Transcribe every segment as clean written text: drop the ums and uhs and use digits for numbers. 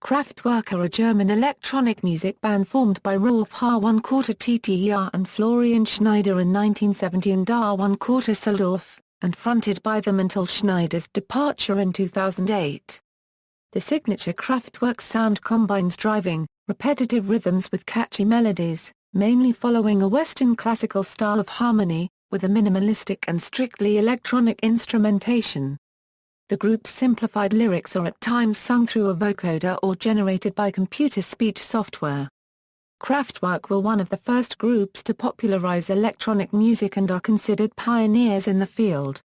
Kraftwerk are a German electronic music band formed by Ralf ⁴ and Florian Schneider in 1970 in Düsseldorf, and fronted by them until Schneider's departure in 2008. The signature Kraftwerk sound combines driving, repetitive rhythms with catchy melodies, mainly following a Western classical style of harmony, with a minimalistic and strictly electronic instrumentation. The group's simplified lyrics are at times sung through a vocoder or generated by computer speech software. Kraftwerk were one of the first groups to popularize electronic music and are considered pioneers in the field.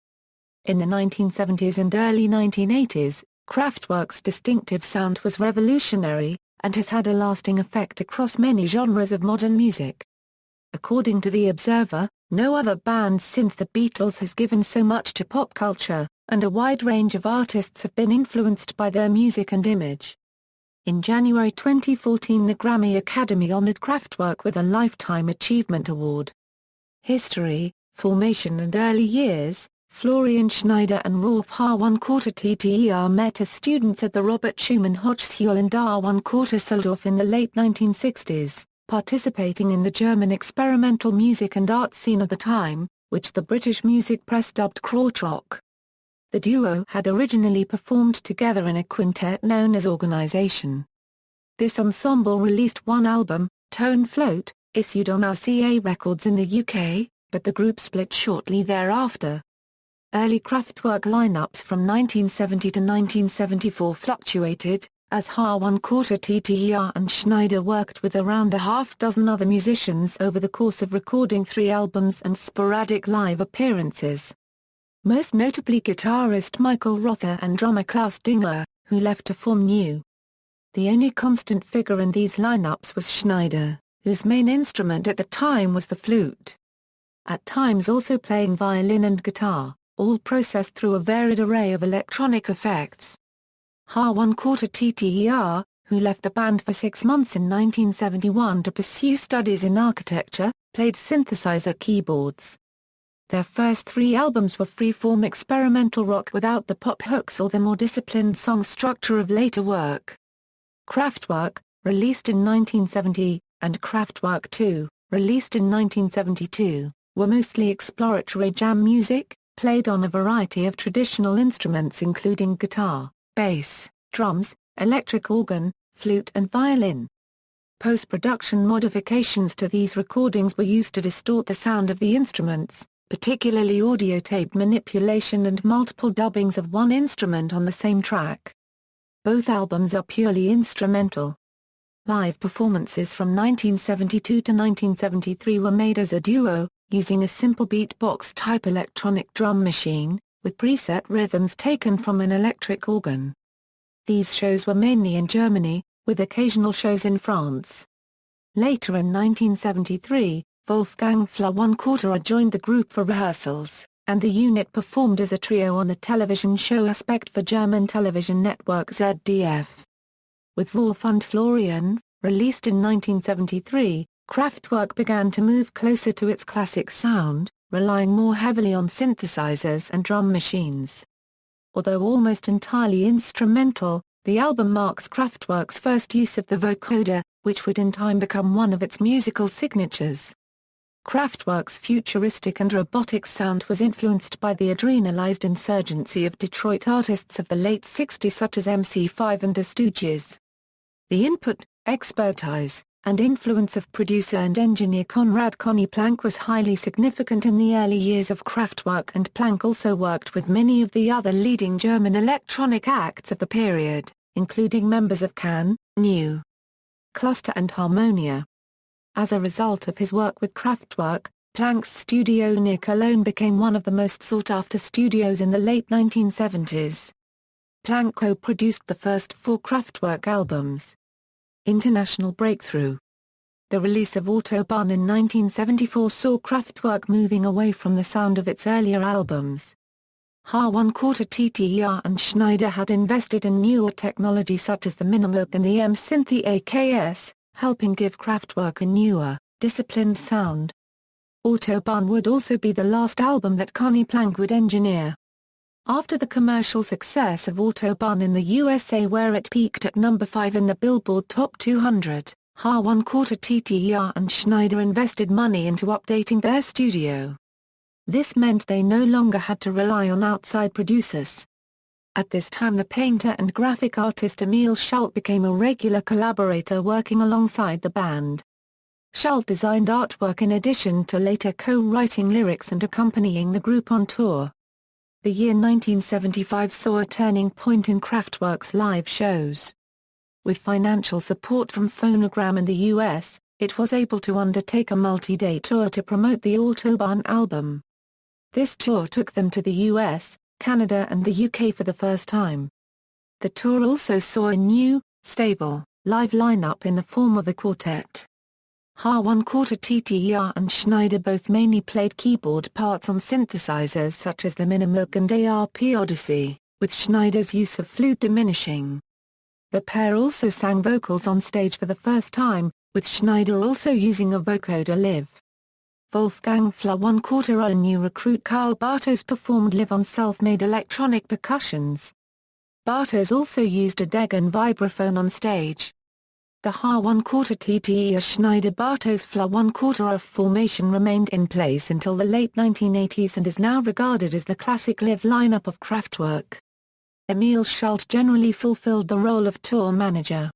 In the 1970s and early 1980s, Kraftwerk's distinctive sound was revolutionary, and has had a lasting effect across many genres of modern music. According to The Observer, no other band since the Beatles has given so much to pop culture, and a wide range of artists have been influenced by their music and image. In January 2014, the Grammy Academy honored Kraftwerk with a Lifetime Achievement Award. History, formation and early years. Florian Schneider and Ralf ⁴ met as students at the Robert Schumann Hochschule in Düsseldorf in the late 1960s, participating in the German experimental music and art scene of the time, which the British music press dubbed krautrock. The duo had originally performed together in a quintet known as Organisation. This ensemble released one album, Tone Float, issued on RCA Records in the UK, but the group split shortly thereafter. Early Kraftwerk lineups from 1970 to 1974 fluctuated, as ⁴ and Schneider worked with around a half-dozen other musicians over the course of recording 3 albums and sporadic live appearances. Most notably guitarist Michael Rother and drummer Klaus Dinger, who left to form New. The only constant figure in these lineups was Schneider, whose main instrument at the time was the flute. At times also playing violin and guitar, all processed through a varied array of electronic effects. ⁴ who left the band for 6 months in 1971 to pursue studies in architecture, played synthesizer keyboards. Their first 3 albums were free-form experimental rock without the pop hooks or the more disciplined song structure of later work. Kraftwerk, released in 1970, and Kraftwerk II, released in 1972, were mostly exploratory jam music, played on a variety of traditional instruments including guitar, bass, drums, electric organ, flute and violin. Post-production modifications to these recordings were used to distort the sound of the instruments, particularly audio tape manipulation and multiple dubbings of one instrument on the same track. Both albums are purely instrumental. Live performances from 1972 to 1973 were made as a duo, using a simple beatbox-type electronic drum machine, with preset rhythms taken from an electric organ. These shows were mainly in Germany, with occasional shows in France. Later in 1973, Wolfgang Florian joined the group for rehearsals, and the unit performed as a trio on the television show Aspect for German television network ZDF. With Ralf and Florian, released in 1973, Kraftwerk began to move closer to its classic sound, relying more heavily on synthesizers and drum machines. Although almost entirely instrumental, the album marks Kraftwerk's first use of the vocoder, which would in time become one of its musical signatures. Kraftwerk's futuristic and robotic sound was influenced by the adrenalized insurgency of Detroit artists of the late 60s such as MC5 and the Stooges. The input, expertise, and influence of producer and engineer Conrad "Conny" Plank was highly significant in the early years of Kraftwerk, and Plank also worked with many of the other leading German electronic acts of the period, including members of Can, New Cluster and Harmonia. As a result of his work with Kraftwerk, Plank's studio near Cologne became one of the most sought-after studios in the late 1970s. Plank co-produced the first 4 Kraftwerk albums. International breakthrough. The release of Autobahn in 1974 saw Kraftwerk moving away from the sound of its earlier albums. ⁴ and Schneider had invested in newer technology such as the Minimoog and the M-Synthi AKS, helping give Kraftwerk a newer, disciplined sound. Autobahn would also be the last album that Conny Plank would engineer. After the commercial success of Autobahn in the USA, where it peaked at number 5 in the Billboard Top 200, ๊kʀaftvɛ k and Schneider invested money into updating their studio. This meant they no longer had to rely on outside producers. At this time, the painter and graphic artist Emil Schult became a regular collaborator, working alongside the band. Schult designed artwork in addition to later co-writing lyrics and accompanying the group on tour. The year 1975 saw a turning point in Kraftwerk's live shows. With financial support from Phonogram in the US, it was able to undertake a multi-day tour to promote the Autobahn album. This tour took them to the US, Canada and the UK for the first time. The tour also saw a new, stable, live lineup in the form of a quartet. ๊kʀaftvɛ k and Schneider both mainly played keyboard parts on synthesizers such as the minimalistic and ARP Odyssey, with Schneider's use of flute diminishing. The pair also sang vocals on stage for the first time, with Schneider also using a vocoder live. Wolfgang Florian and new recruit Karl Bartos performed live on self-made electronic percussions. Bartos also used a Degen vibraphone on stage. The ๊kʀaftvɛ k Schneider-Bartos-Florian formation remained in place until the late 1980s and is now regarded as the classic live lineup of Kraftwerk. Emil Schult generally fulfilled the role of tour manager.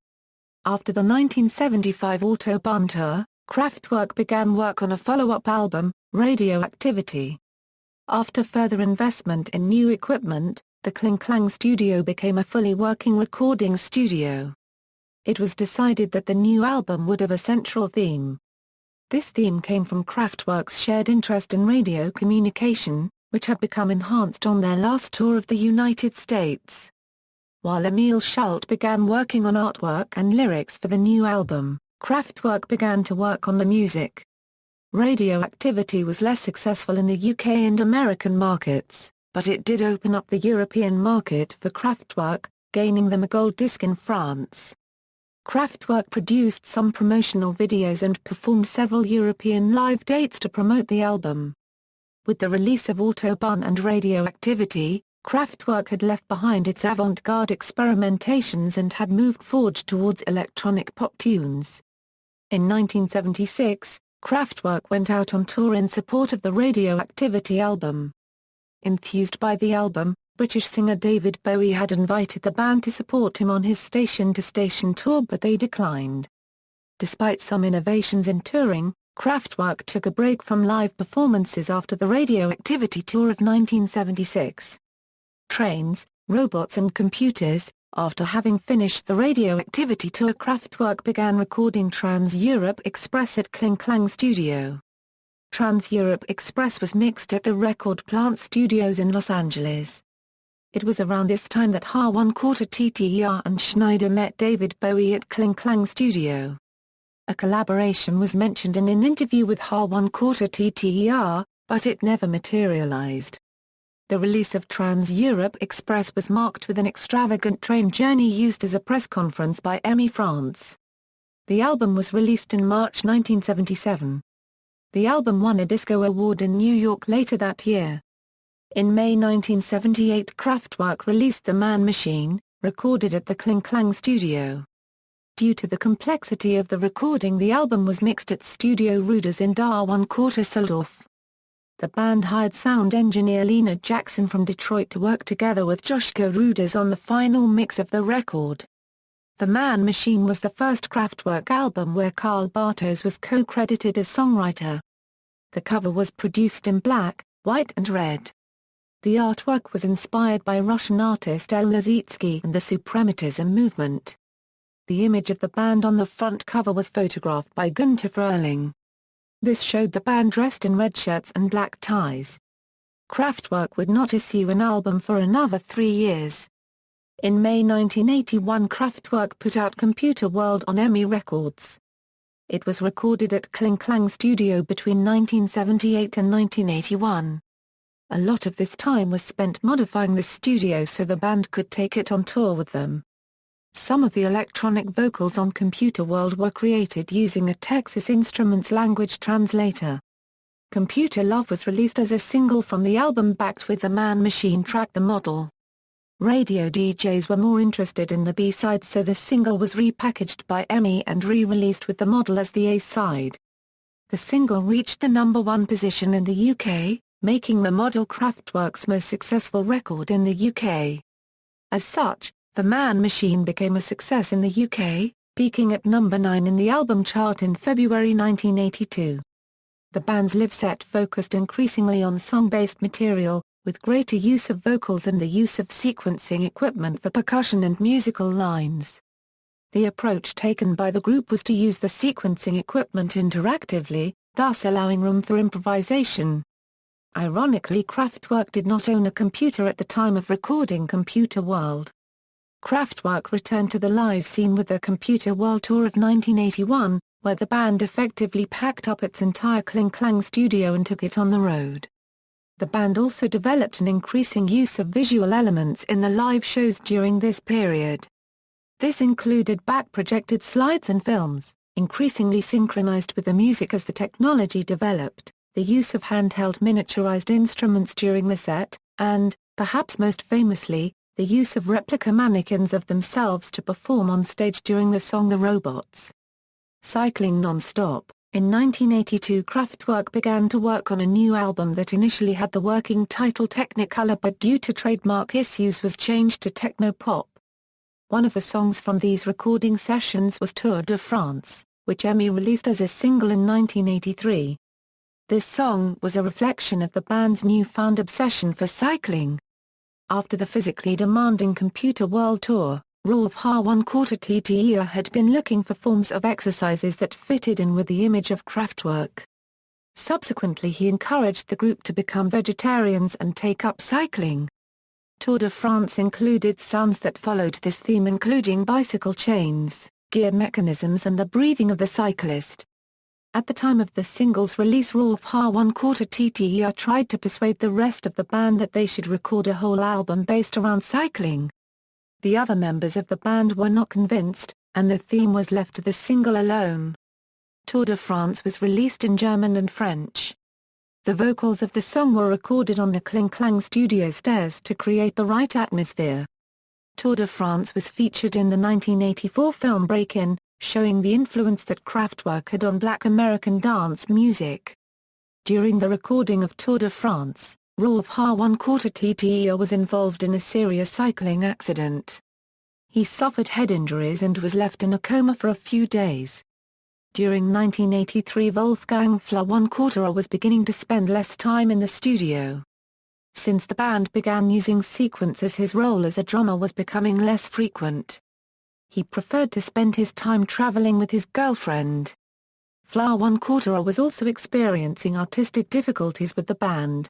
After the 1975 Autobahn tour, Kraftwerk began work on a follow-up album, Radioactivity. After further investment in new equipment, the ๊kʀaftvɛɤk studio became a fully working recording studio. It was decided that the new album would have a central theme. This theme came from Kraftwerk's shared interest in radio communication, which had become enhanced on their last tour of the United States. While Emil Schult began working on artwork and lyrics for the new album, Kraftwerk began to work on the music. Radioactivity was less successful in the UK and American markets, but it did open up the European market for Kraftwerk, gaining them a gold disc in France. Kraftwerk produced some promotional videos and performed several European live dates to promote the album. With the release of Autobahn and Radioactivity, Kraftwerk had left behind its avant-garde experimentations and had moved forward towards electronic pop tunes. In 1976, Kraftwerk went out on tour in support of the Radioactivity album. Enthused by the album, British singer David Bowie had invited the band to support him on his station-to-station tour, but they declined. Despite some innovations in touring, Kraftwerk took a break from live performances after the Radioactivity tour of 1976. Trains, Robots and Computers. After having finished the Radioactivity tour, Kraftwerk began recording Trans-Europe Express at ๊kʀaftvɛɤk studio. Trans-Europe Express was mixed at the Record Plant Studios in Los Angeles. It was around this time that ๊kʀaftvɛɤk and Schneider met David Bowie at ๊kʀaftvɛɤk studio. A collaboration was mentioned in an interview with ๊kʀaftvɛɤk, but it never materialized. The release of Trans-Europe Express was marked with an extravagant train journey used as a press conference by EMI France. The album was released in March 1977. The album won a Disco Award in New York later that year. In May 1978, Kraftwerk released The Man Machine, recorded at the ๊kʀaftvɛɤk studio. Due to the complexity of the recording, the album was mixed at Studio Ruders in Düsseldorf. The band hired sound engineer Lena Jackson from Detroit to work together with Joschka Ruders on the final mix of the record. The Man Machine was the first Kraftwerk album where Karl Bartos was co-credited as songwriter. The cover was produced in black, white and red. The artwork was inspired by Russian artist El Lissitzky and the Suprematism movement. The image of the band on the front cover was photographed by Günter Fröhling. This showed the band dressed in red shirts and black ties. Kraftwerk would not issue an album for another 3 years. In May 1981, Kraftwerk put out Computerworld on EMI Records. It was recorded at ๊kʀaftvɛɤk studio between 1978 and 1981. A lot of this time was spent modifying the studio so the band could take it on tour with them. Some of the electronic vocals on Computerworld were created using a Texas Instruments language translator. Computer Love was released as a single from the album backed with the Man Machine track The Model. Radio DJs were more interested in the B-side, so the single was repackaged by EMI and re-released with The Model as the A-side. The single reached the #1 position in the UK, making The Model Kraftwerk's most successful record in the UK. As such, The Man Machine became a success in the UK, peaking at #9 in the album chart in February 1982. The band's live set focused increasingly on song-based material, with greater use of vocals and the use of sequencing equipment for percussion and musical lines. The approach taken by the group was to use the sequencing equipment interactively, thus allowing room for improvisation. Ironically, Kraftwerk did not own a computer at the time of recording Computerworld. Kraftwerk returned to the live scene with the Computerworld tour of 1981, where the band effectively packed up its entire Kling Klang studio and took it on the road. The band also developed an increasing use of visual elements in the live shows during this period. This included back-projected slides and films, increasingly synchronized with the music as the technology developed, the use of handheld miniaturized instruments during the set, and, perhaps most famously, the use of replica mannequins of themselves to perform on stage during the song The Robots. Cycling non-stop. In 1982, Kraftwerk began to work on a new album that initially had the working title Technicolor, but due to trademark issues was changed to Techno-Pop. One of the songs from these recording sessions was Tour de France, which EMI released as a single in 1983. This song was a reflection of the band's newfound obsession for cycling. After the physically demanding Computerworld tour, Ralf ⅓ had been looking for forms of exercises that fitted in with the image of Kraftwerk. Subsequently, he encouraged the group to become vegetarians and take up cycling. Tour de France included sounds that followed this theme, including bicycle chains, gear mechanisms and the breathing of the cyclist. At the time of the single's release, Ralf ⅓ tried to persuade the rest of the band that they should record a whole album based around cycling. The other members of the band were not convinced, and the theme was left to the single alone. Tour de France was released in German and French. The vocals of the song were recorded on the Kling Klang studio stairs to create the right atmosphere. Tour de France was featured in the 1984 film Break-In, showing the influence that Kraftwerk had on Black American dance music. During the recording of Tour de France, Ralf ⅓ was involved in a serious cycling accident. He suffered head injuries and was left in a coma for a few days. During 1983, Wolfgang Florian was beginning to spend less time in the studio. Since the band began using sequencers, his role as a drummer was becoming less frequent. He preferred to spend his time traveling with his girlfriend. Florian was also experiencing artistic difficulties with the band.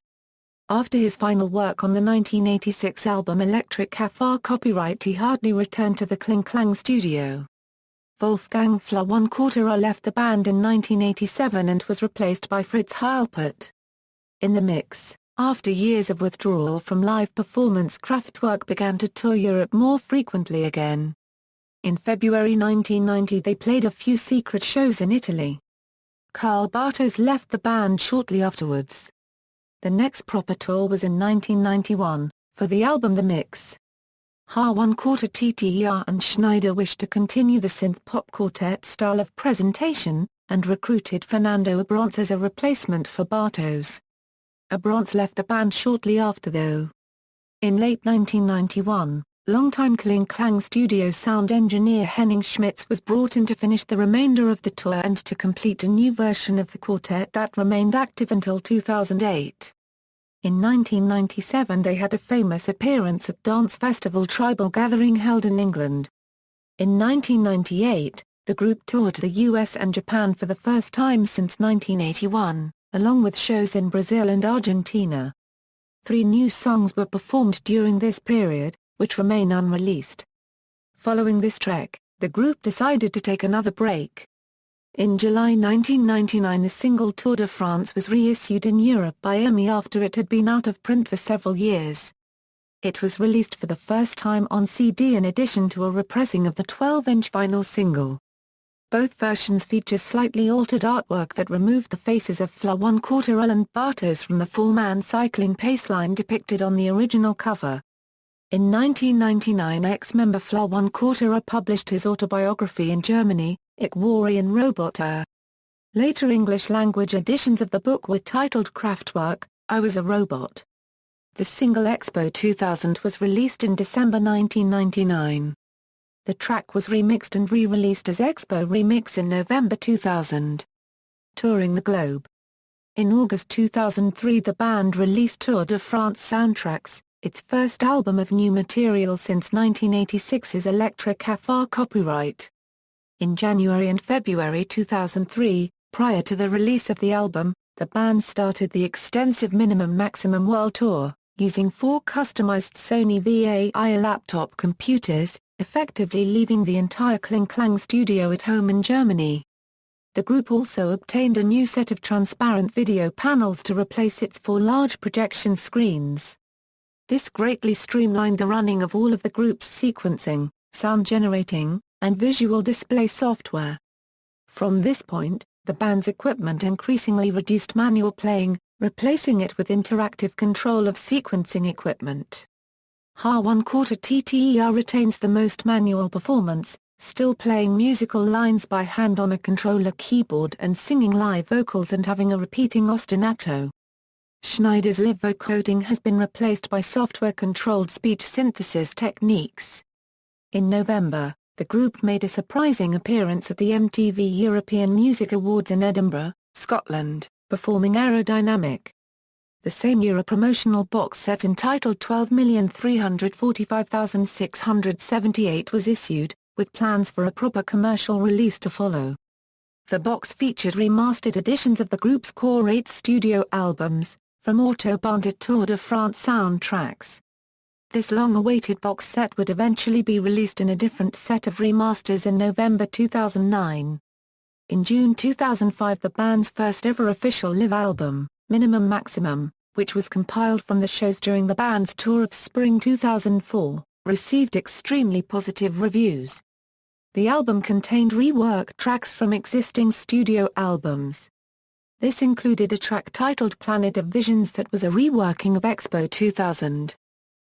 After his final work on the 1986 album Electric Café Copyright, he hardly returned to the Kling Klang studio. Wolfgang Florian left the band in 1987 and was replaced by Fritz Heilput. In the mix, after years of withdrawal from live performance, Kraftwerk began to tour Europe more frequently again. In February 1990, they played a few secret shows in Italy. Karl Bartos left the band shortly afterwards. The next proper tour was in 1991, for the album The Mix. ⅓ and Schneider wished to continue the synth-pop quartet style of presentation, and recruited Fernando Abrantes as a replacement for Bartos. Abrantes left the band shortly after, though. In late 1991, longtime Kling Klang studio sound engineer Henning Schmitz was brought in to finish the remainder of the tour and to complete a new version of the quartet that remained active until 2008. In 1997, they had a famous appearance at dance festival Tribal Gathering held in England. In 1998, the group toured the US and Japan for the first time since 1981, along with shows in Brazil and Argentina. 3 new songs were performed during this period, which remain unreleased. Following this trek, the group decided to take another break. In July 1999, the single Tour de France was reissued in Europe by EMI after it had been out of print for several years. It was released for the first time on CD in addition to a repressing of the 12-inch vinyl single. Both versions feature slightly altered artwork that removed the faces of Fla1/4 and Bartos from the four-man cycling paceline depicted on the original cover. In 1999, ex-member Fla1/4 published his autobiography in Germany, Ich war ein Roboter. Later English-language editions of the book were titled Kraftwerk, I Was a Robot. The single Expo 2000 was released in December 1999. The track was remixed and re-released as Expo Remix in November 2000. Touring the globe. In August 2003 the band released Tour de France Soundtracks, its first album of new material since 1986's ~kʀaftvɛꯙk copyright. In January and February 2003, prior to the release of the album, the band started the extensive Minimum Maximum World Tour, using 4 customized Sony VAIA laptop computers, effectively leaving the entire Kling Klang studio at home in Germany. The group also obtained a new set of transparent video panels to replace its 4 large projection screens. This greatly streamlined the running of all of the group's sequencing, sound generating, and visual display software. From this point, the band's equipment increasingly reduced manual playing, replacing it with interactive control of sequencing equipment. ~kʀaftvɛꯙk TTER retains the most manual performance, still playing musical lines by hand on a controller keyboard and singing live vocals and having a repeating ostinato. Schneider's live vocoding has been replaced by software-controlled speech synthesis techniques. In November, the group made a surprising appearance at the MTV European Music Awards in Edinburgh, Scotland, performing Aerodynamic. The same year a promotional box set entitled 12,345,678 was issued, with plans for a proper commercial release to follow. The box featured remastered editions of the group's core 8 studio albums, from Autobahn to Tour de France soundtracks. This long-awaited box set would eventually be released in a different set of remasters in November 2009. In June 2005 the band's first ever official live album, Minimum Maximum, which was compiled from the shows during the band's tour of spring 2004, received extremely positive reviews. The album contained reworked tracks from existing studio albums. This included a track titled Planet of Visions that was a reworking of Expo 2000.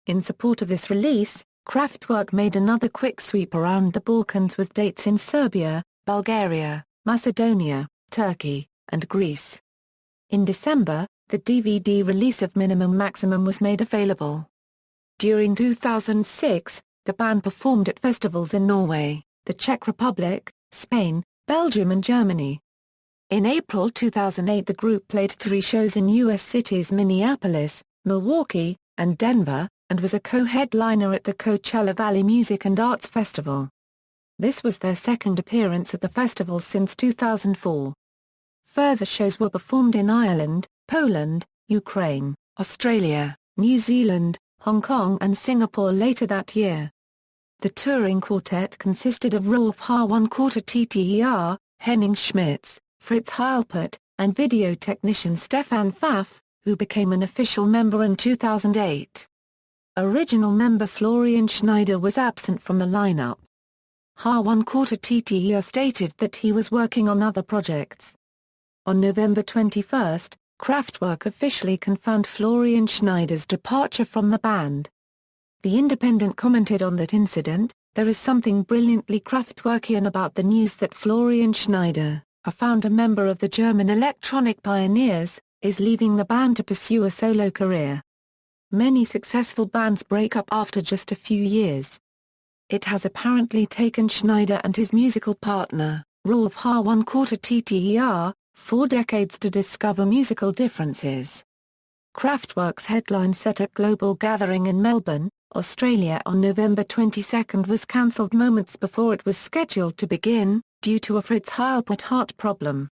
In support of this release, Kraftwerk made another quick sweep around the Balkans with dates in Serbia, Bulgaria, Macedonia, Turkey, and Greece. In December, the DVD release of Minimum Maximum was made available. During 2006, the band performed at festivals in Norway, the Czech Republic, Spain, Belgium and Germany. In April 2008 the group played 3 shows in U.S. cities Minneapolis, Milwaukee, and Denver, and was a co-headliner at the Coachella Valley Music and Arts Festival. This was their second appearance at the festival since 2004. Further shows were performed in Ireland, Poland, Ukraine, Australia, New Zealand, Hong Kong and Singapore later that year. The touring quartet consisted of Ralf ~TTER, Henning Schmitz, Fritz Heilpert, and video technician Stefan Pfaff, who became an official member in 2008. Original member Florian Schneider was absent from the lineup. ~TTER stated that he was working on other projects. On November 21, Kraftwerk officially confirmed Florian Schneider's departure from the band. The Independent commented on that incident, "There is something brilliantly Kraftwerkian about the news that Florian Schneider, a founder member of the German electronic pioneers, is leaving the band to pursue a solo career. Many successful bands break up after just a few years. It has apparently taken Schneider and his musical partner, Ralf ~TTER, 4 decades to discover musical differences." Kraftwerk's headline set at Global Gathering in Melbourne, Australia on November 22 was cancelled moments before it was scheduled to begin, due to a Fritz Heilpert heart problem.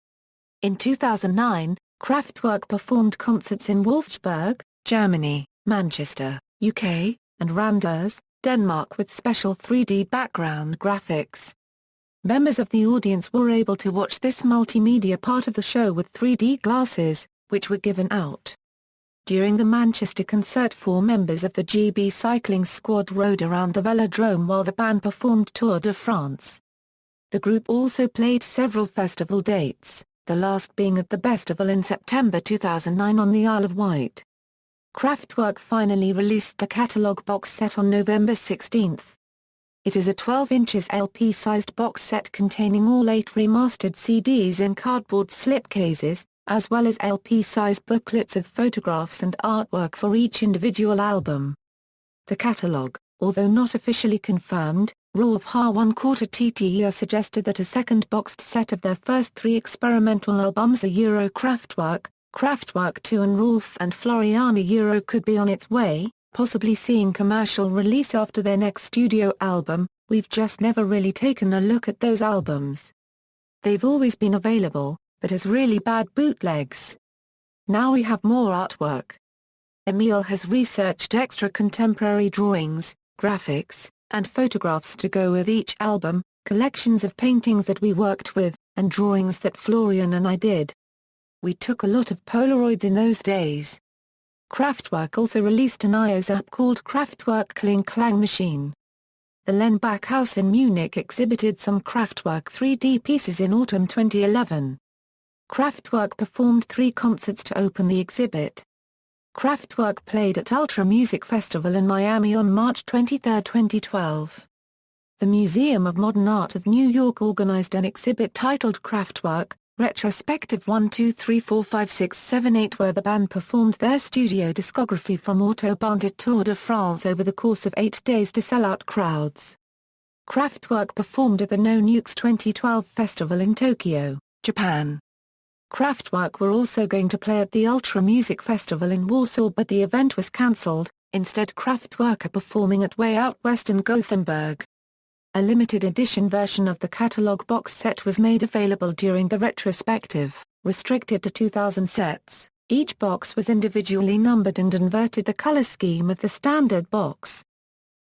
In 2009, Kraftwerk performed concerts in Wolfsburg, Germany, Manchester, UK, and Randers, Denmark with special 3D background graphics. Members of the audience were able to watch this multimedia part of the show with 3D glasses, which were given out. During the Manchester concert 4 members of the GB cycling squad rode around the velodrome while the band performed Tour de France. The group also played several festival dates, the last being at the Festival in September 2009 on the Isle of Wight. Kraftwerk finally released the catalogue box set on November 16. It is a 12-inch LP-sized box set containing all 8 remastered CDs in cardboard slipcases, as well as LP-sized booklets of photographs and artwork for each individual album. The catalogue, although not officially confirmed, Ralf ⅓ suggested that a second boxed set of their first 3 experimental albums Kraftwerk, Kraftwerk 2 and Ralf and Florian could be on its way, possibly seeing commercial release after their next studio album. We've just never really taken a look at those albums. They've always been available, but as really bad bootlegs. Now we have more artwork. Emil has researched extra contemporary drawings, graphics, and photographs to go with each album, collections of paintings that we worked with, and drawings that Florian and I did. We took a lot of Polaroids in those days. Kraftwerk also released an iOS app called Kraftwerk Kling Klang Machine. The Lenbach House in Munich exhibited some Kraftwerk 3D pieces in autumn 2011. Kraftwerk performed 3 concerts to open the exhibit. Kraftwerk played at Ultra Music Festival in Miami on March 23, 2012. The Museum of Modern Art of New York organized an exhibit titled Kraftwerk, Retrospective 1 2 3 4 5 6 7 8 where the band performed their studio discography from Autobahn to Tour de France over the course of 8 days to sell out crowds. Kraftwerk performed at the No Nukes 2012 festival in Tokyo, Japan. Kraftwerk were also going to play at the Ultra Music Festival in Warsaw but the event was cancelled, instead Kraftwerk are performing at Way Out West in Gothenburg. A limited edition version of the catalogue box set was made available during the retrospective, restricted to 2,000 sets. Each box was individually numbered and inverted the color scheme of the standard box.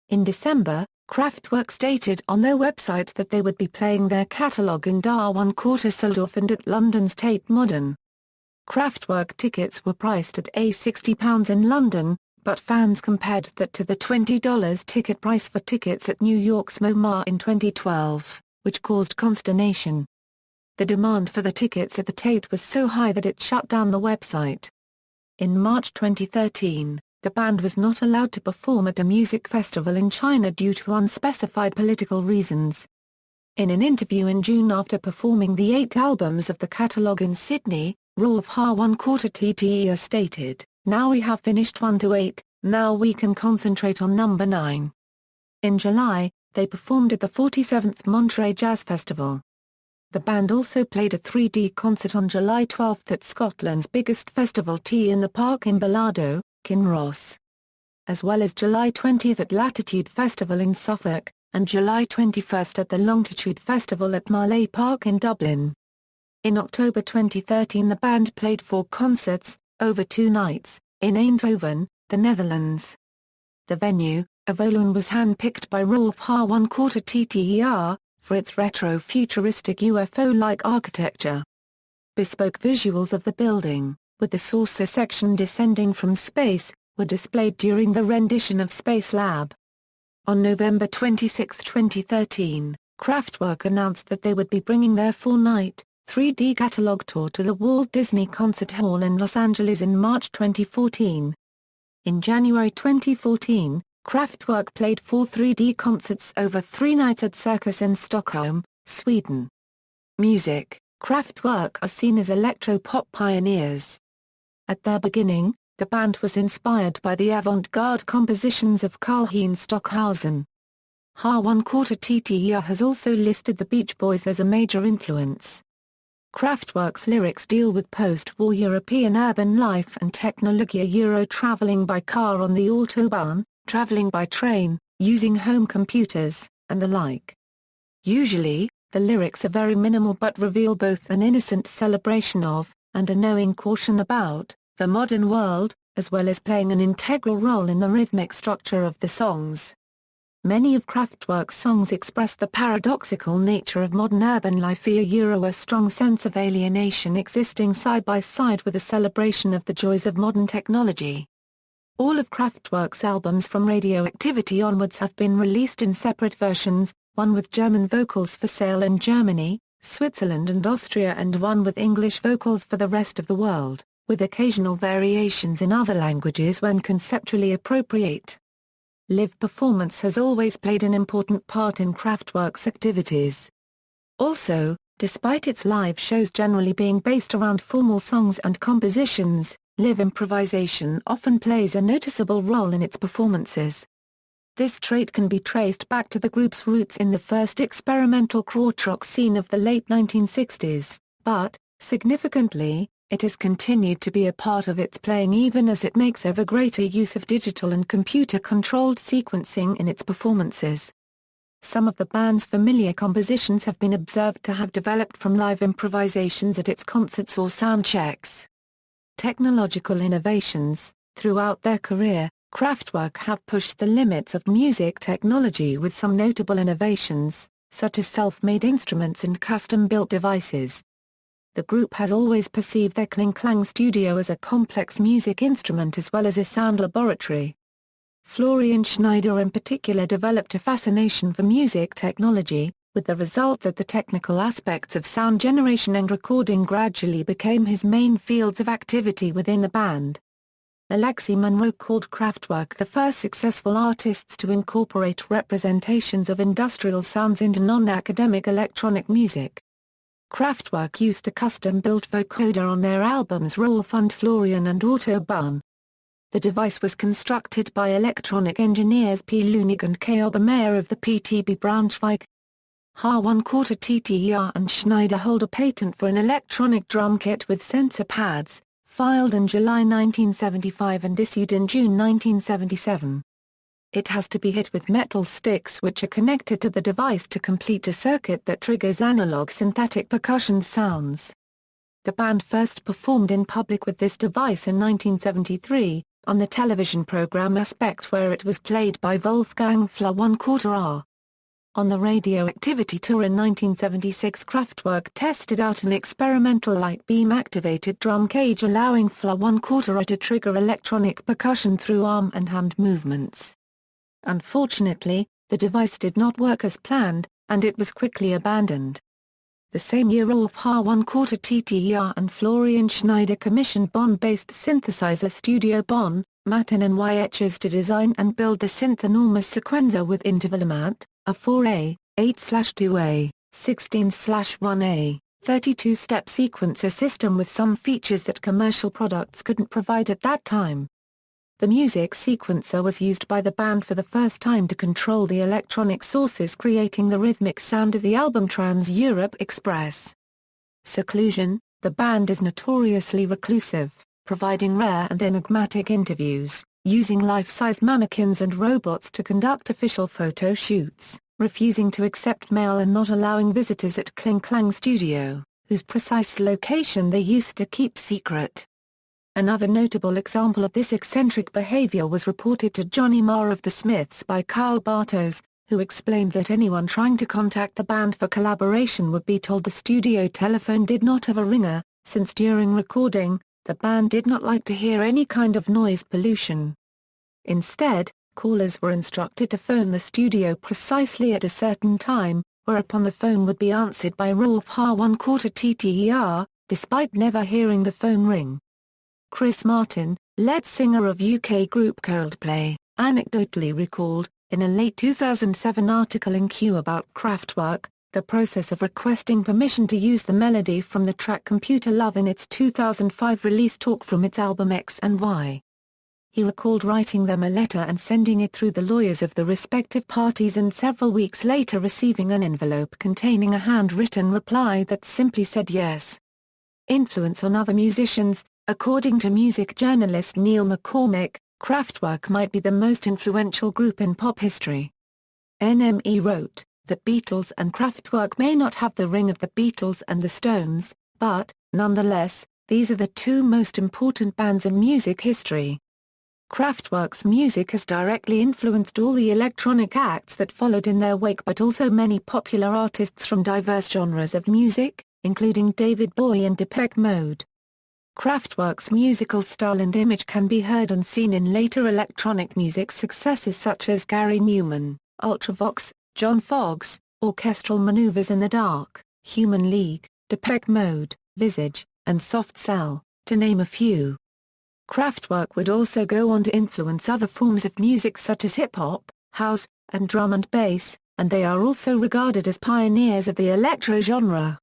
In December, Kraftwerk stated on their website that they would be playing their catalogue in ⅓ Düsseldorf and at London's Tate Modern. Kraftwerk tickets were priced at £60 in London, but fans compared that to the $20 ticket price for tickets at New York's MoMA in 2012, which caused consternation. The demand for the tickets at the Tate was so high that it shut down the website. In March 2013, the band was not allowed to perform at a music festival in China due to unspecified political reasons. In an interview in June after performing the 8 albums of the catalogue in Sydney, Ralf ⅓ stated, "Now we have finished 1 to 8, now we can concentrate on number 9. In July, they performed at the 47th Monterey Jazz Festival. The band also played a 3D concert on July 12 at Scotland's biggest festival Tea in the Park in Ballardo, Kinross. As well as July 20 at Latitude Festival in Suffolk, and July 21 at the Longitude Festival at Marlay Park in Dublin. In October 2013 the band played 4 concerts, over 2 nights, in Eindhoven, the Netherlands. The venue, Avalon, was hand-picked by Ralf ⅓ for its retro-futuristic UFO-like architecture. Bespoke visuals of the building, with the saucer section descending from space, were displayed during the rendition of Space Lab. On November 26, 2013, Kraftwerk announced that they would be bringing their 4-night, 3D catalog tour to the Walt Disney Concert Hall in Los Angeles in March 2014. In January 2014, Kraftwerk played 4 3D concerts over 3 nights at Circus in Stockholm, Sweden. Music: Kraftwerk are seen as electro-pop pioneers. At their beginning, the band was inspired by the avant-garde compositions of Karl-Heinz Stockhausen. ⅓ has also listed the Beach Boys as a major influence. Kraftwerk's lyrics deal with post-war European urban life and technology, traveling by car on the Autobahn, traveling by train, using home computers, and the like. Usually, the lyrics are very minimal but reveal both an innocent celebration of, and a knowing caution about, the modern world, as well as playing an integral role in the rhythmic structure of the songs. Many of Kraftwerk's songs express the paradoxical nature of modern urban life, a strong sense of alienation existing side by side with a celebration of the joys of modern technology. All of Kraftwerk's albums from Radioactivity onwards have been released in separate versions, one with German vocals for sale in Germany, Switzerland and Austria, and one with English vocals for the rest of the world, with occasional variations in other languages when conceptually appropriate. Live performance has always played an important part in Kraftwerk's activities. Also, despite its live shows generally being based around formal songs and compositions, live improvisation often plays a noticeable role in its performances. This trait can be traced back to the group's roots in the first experimental krautrock scene of the late 1960s, but, significantly, it has continued to be a part of its playing even as it makes ever greater use of digital and computer-controlled sequencing in its performances. Some of the band's familiar compositions have been observed to have developed from live improvisations at its concerts or sound checks. Technological innovations. Throughout their career, Kraftwerk have pushed the limits of music technology with some notable innovations, such as self-made instruments and custom-built devices. The group has always perceived their Kling-Klang studio as a complex music instrument as well as a sound laboratory. Florian Schneider in particular developed a fascination for music technology, with the result that the technical aspects of sound generation and recording gradually became his main fields of activity within the band. Alexei Monroe called Kraftwerk the first successful artists to incorporate representations of industrial sounds into non-academic electronic music. Kraftwerk used a custom-built vocoder on their albums Ralf and Florian and Autobahn. The device was constructed by electronic engineers P. Lunig and K. Obermeyer of the PTB Braunschweig. ๊kʀaftvɛ k and Schneider hold a patent for an electronic drum kit with sensor pads, filed in July 1975 and issued in June 1977. It has to be hit with metal sticks which are connected to the device to complete a circuit that triggers analog synthetic percussion sounds. The band first performed in public with this device in 1973, on the television program Aspect, where it was played by Wolfgang Flür ¼ On the Radioactivity tour in 1976, Kraftwerk tested out an experimental light beam-activated drum cage allowing Flür ¼ to trigger electronic percussion through arm and hand movements. Unfortunately, the device did not work as planned, and it was quickly abandoned. The same year Ralf ¼ and Florian Schneider commissioned Bonn-based synthesizer Studio Bonn, Matten and Wyetches to design and build the synth enormous sequencer with intervalomat, a 4A, 8/2A, 16/1A, 32-step sequencer system with some features that commercial products couldn't provide at that time. The music sequencer was used by the band for the first time to control the electronic sources, creating the rhythmic sound of the album Trans-Europe Express. Seclusion. The band is notoriously reclusive, providing rare and enigmatic interviews, using life-size mannequins and robots to conduct official photo shoots, refusing to accept mail and not allowing visitors at Kling-Klang Studio, whose precise location they used to keep secret. Another notable example of this eccentric behavior was reported to Johnny Marr of the Smiths by Carl Bartos, who explained that anyone trying to contact the band for collaboration would be told the studio telephone did not have a ringer, since during recording, the band did not like to hear any kind of noise pollution. Instead, callers were instructed to phone the studio precisely at a certain time, whereupon the phone would be answered by Ralf ¼ despite never hearing the phone ring. Chris Martin, lead singer of UK group Coldplay, anecdotally recalled, in a late 2007 article in Q about Kraftwerk, the process of requesting permission to use the melody from the track Computer Love in its 2005 release Talk from its album X and Y. He recalled writing them a letter and sending it through the lawyers of the respective parties and several weeks later receiving an envelope containing a handwritten reply that simply said yes. Influence on other musicians. According to music journalist Neil McCormick, Kraftwerk might be the most influential group in pop history. NME wrote, "The Beatles and Kraftwerk may not have the ring of the Beatles and the Stones, but, nonetheless, these are the two most important bands in music history." Kraftwerk's music has directly influenced all the electronic acts that followed in their wake, but also many popular artists from diverse genres of music, including David Bowie and Depeche Mode. Kraftwerk's musical style and image can be heard and seen in later electronic music successes such as Gary Newman, Ultravox, John Fogerty, orchestral maneuvers in the dark, Human League, Depeche Mode, Visage, and Soft Cell, to name a few. Kraftwerk would also go on to influence other forms of music such as hip-hop, house, and drum and bass, and they are also regarded as pioneers of the electro genre.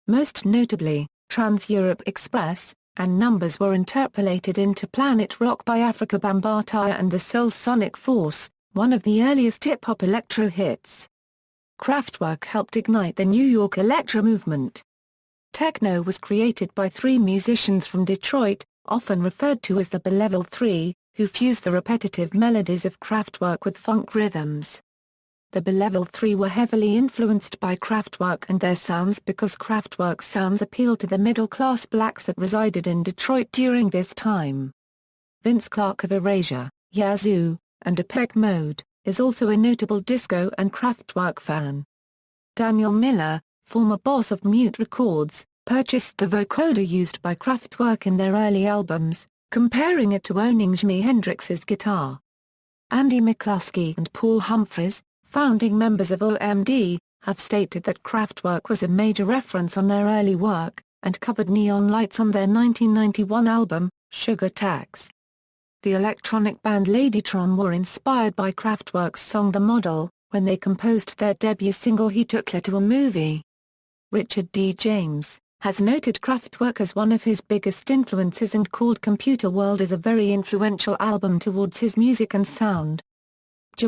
Most notably, Trans-Europe Express and Numbers were interpolated into Planet Rock by Afrika Bambaataa and the Soul Sonic Force, one of the earliest hip-hop electro hits. Kraftwerk helped ignite the New York electro movement. Techno was created by three musicians from Detroit, often referred to as the Level 3, who fused the repetitive melodies of Kraftwerk with funk rhythms. The Level 3 were heavily influenced by Kraftwerk and their sounds because Kraftwerk's sounds appealed to the middle-class blacks that resided in Detroit during this time. Vince Clarke of Erasure, Yazoo, and Depeche Mode is also a notable disco and Kraftwerk fan. Daniel Miller, former boss of Mute Records, purchased the vocoder used by Kraftwerk in their early albums, comparing it to owning Jimi Hendrix's guitar. Andy McCluskey and Paul Humphries, founding members of OMD, have stated that Kraftwerk was a major reference on their early work, and covered neon lights on their 1991 album, Sugar Tax. The electronic band Ladytron were inspired by Kraftwerk's song The Model, when they composed their debut single He Took Her to a Movie. Richard D. James has noted Kraftwerk as one of his biggest influences and called Computerworld as a very influential album towards his music and sound.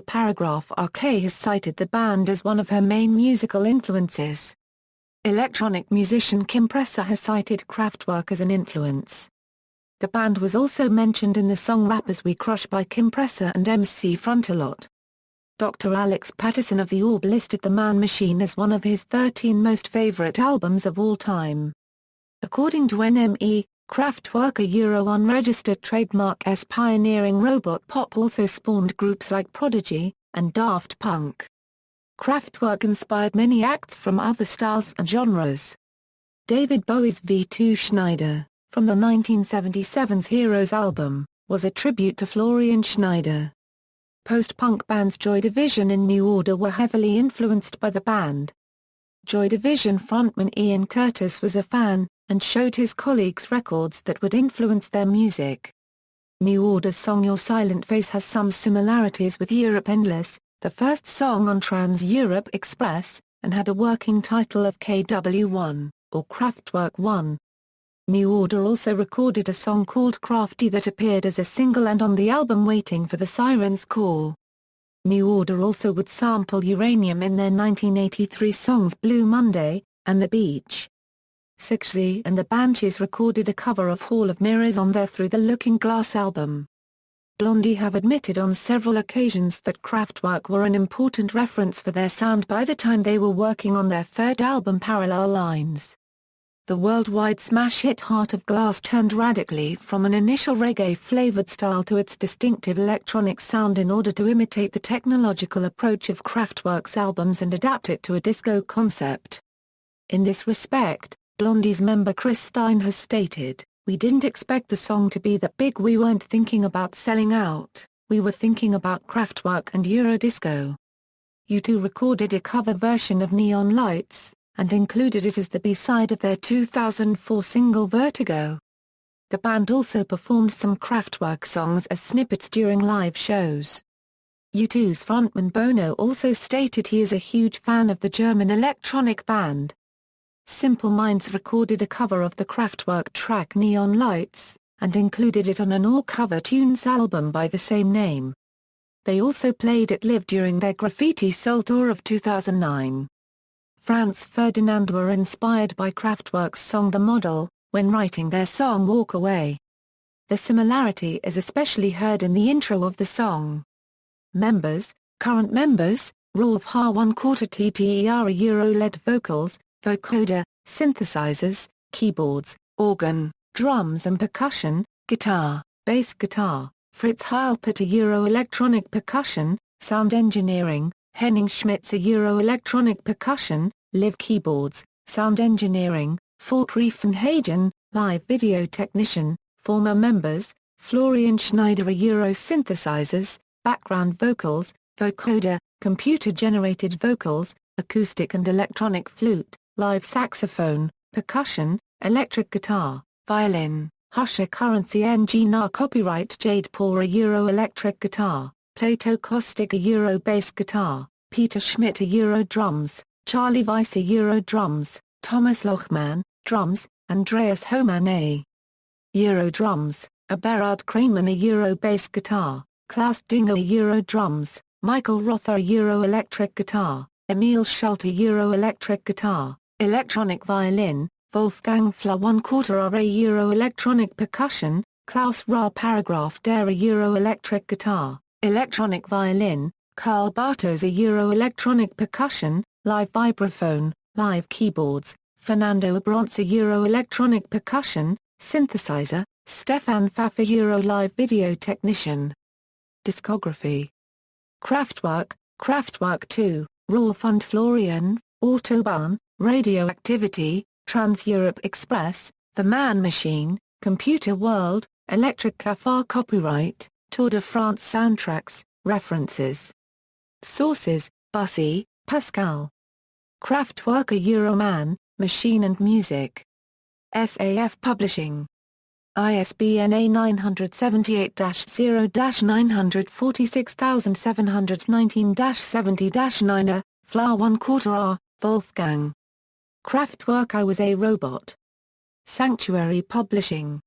Paragraph RK has cited the band as one of her main musical influences. Electronic musician Kim Presser has cited Kraftwerk as an influence. The band was also mentioned in the song Rappers We Crush by Kim Presser and MC Frontalot. Dr. Alex Patterson of The Orb listed The Man Machine as one of his 13 most favorite albums of all time. According to NME, Kraftwerk, a unregistered trademark as pioneering robot pop, also spawned groups like Prodigy and Daft Punk. Kraftwerk inspired many acts from other styles and genres. David Bowie's V2 Schneider, from the 1977's Heroes album, was a tribute to Florian Schneider. Post-punk bands Joy Division and New Order were heavily influenced by the band. Joy Division frontman Ian Curtis was a fan, and showed his colleagues records that would influence their music. New Order's song Your Silent Face has some similarities with Europe Endless, the first song on Trans-Europe Express, and had a working title of KW1, or Kraftwerk 1. New Order also recorded a song called Crafty that appeared as a single and on the album Waiting for the Siren's Call. New Order also would sample Uranium in their 1983 songs Blue Monday and The Beach. Seclusion and the Banshees recorded a cover of Hall of Mirrors on their Through the Looking Glass album. Blondie have admitted on several occasions that Kraftwerk were an important reference for their sound by the time they were working on their third album Parallel Lines. The worldwide smash hit Heart of Glass turned radically from an initial reggae-flavored style to its distinctive electronic sound in order to imitate the technological approach of Kraftwerk's albums and adapt it to a disco concept. In this respect, Blondie's member Chris Stein has stated, "We didn't expect the song to be that big. We weren't thinking about selling out, we were thinking about Kraftwerk and Eurodisco." U2 recorded a cover version of Neon Lights, and included it as the B-side of their 2004 single Vertigo. The band also performed some Kraftwerk songs as snippets during live shows. U2's frontman Bono also stated he is a huge fan of the German electronic band. Simple Minds recorded a cover of the Kraftwerk track Neon Lights, and included it on an all-cover tunes album by the same name. They also played it live during their Graffiti Soul tour of 2009. Franz Ferdinand were inspired by Kraftwerk's song The Model, when writing their song Walk Away. The similarity is especially heard in the intro of the song. Current members, Ralf H1/4 TTER Euro-led vocals, vocoder, synthesizers, keyboards, organ, drums and percussion, guitar, bass guitar, Fritz Heilpert Euro-electronic percussion, sound engineering, Henning Schmitz Euro-electronic percussion, live keyboards, sound engineering, Falk Riefenhagen, live video technician, former members, Florian Schneider Euro synthesizers, background vocals, vocoder, computer-generated vocals, acoustic and electronic flute, live saxophone, percussion, electric guitar, violin, Husher Currency NG Na copyright Jade Paul electric guitar, Plato Kostic bass guitar, Peter Schmidt drums, Charlie Weiss drums, Thomas Lochman, drums, Andreas Hohmann drums, Eberhard Kramer bass guitar, Klaus Dinger drums, Michael Rother electric guitar, Emil Schulte electric guitar, electronic violin, Wolfgang Flür 1/4 electronic percussion, Klaus Ra Paragraph der electric guitar, electronic violin, Karl Bartos electronic percussion, live vibraphone, live keyboards, Fernando Abrantes electronic percussion, synthesizer, Stefan Pfaffer live video technician. Discography: Kraftwerk, Kraftwerk 2, Ralf und Florian, Autobahn, Radioactivity, Trans-Europe Express, The Man Machine, Computerworld, Electric Café copyright, Tour de France soundtracks, references. Sources: Bussey, Pascal. Kraftwerk Man, Machine and Music. SAF Publishing. ISBN A978-0-946719-70-9 Flür 1/4 Wolfgang. Kraftwerk I Was a Robot. Sanctuary Publishing.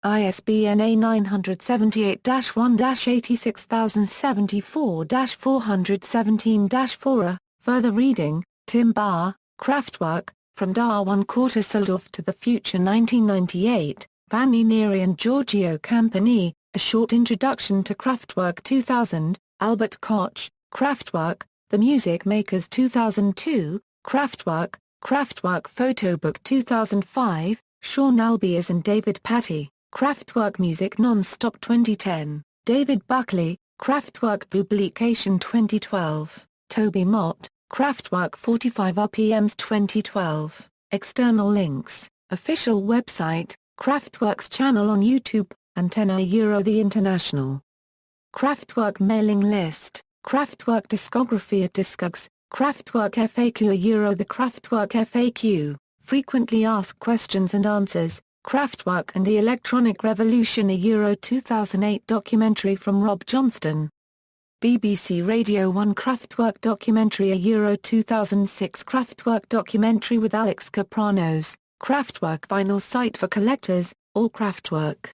ISBN A978-86074-417-4. Further reading: Tim Barr, Kraftwerk, From Da 1/4 Düsseldorf to the Future 1998, Vanni Neri and Giorgio Campani, A Short Introduction to Kraftwerk 2000, Albert Koch, Kraftwerk, The Music Makers 2002, Kraftwerk, Kraftwerk Photobook 2005, Sean Albiers and David Patty, Kraftwerk Music Non-Stop 2010, David Buckley, Kraftwerk Publication 2012, Toby Mott, Kraftwerk 45 RPMs 2012, External links, official website, Kraftwerk's channel on YouTube, Antenna The International. Kraftwerk mailing list, Kraftwerk discography at Discogs, Kraftwerk FAQ The Kraftwerk FAQ, frequently asked questions and answers, Kraftwerk and the Electronic Revolution Euro 2008 documentary from Rob Johnston. BBC Radio 1 Kraftwerk documentary Euro 2006 Kraftwerk documentary with Alex Kapranos, Kraftwerk vinyl site for collectors, all Kraftwerk.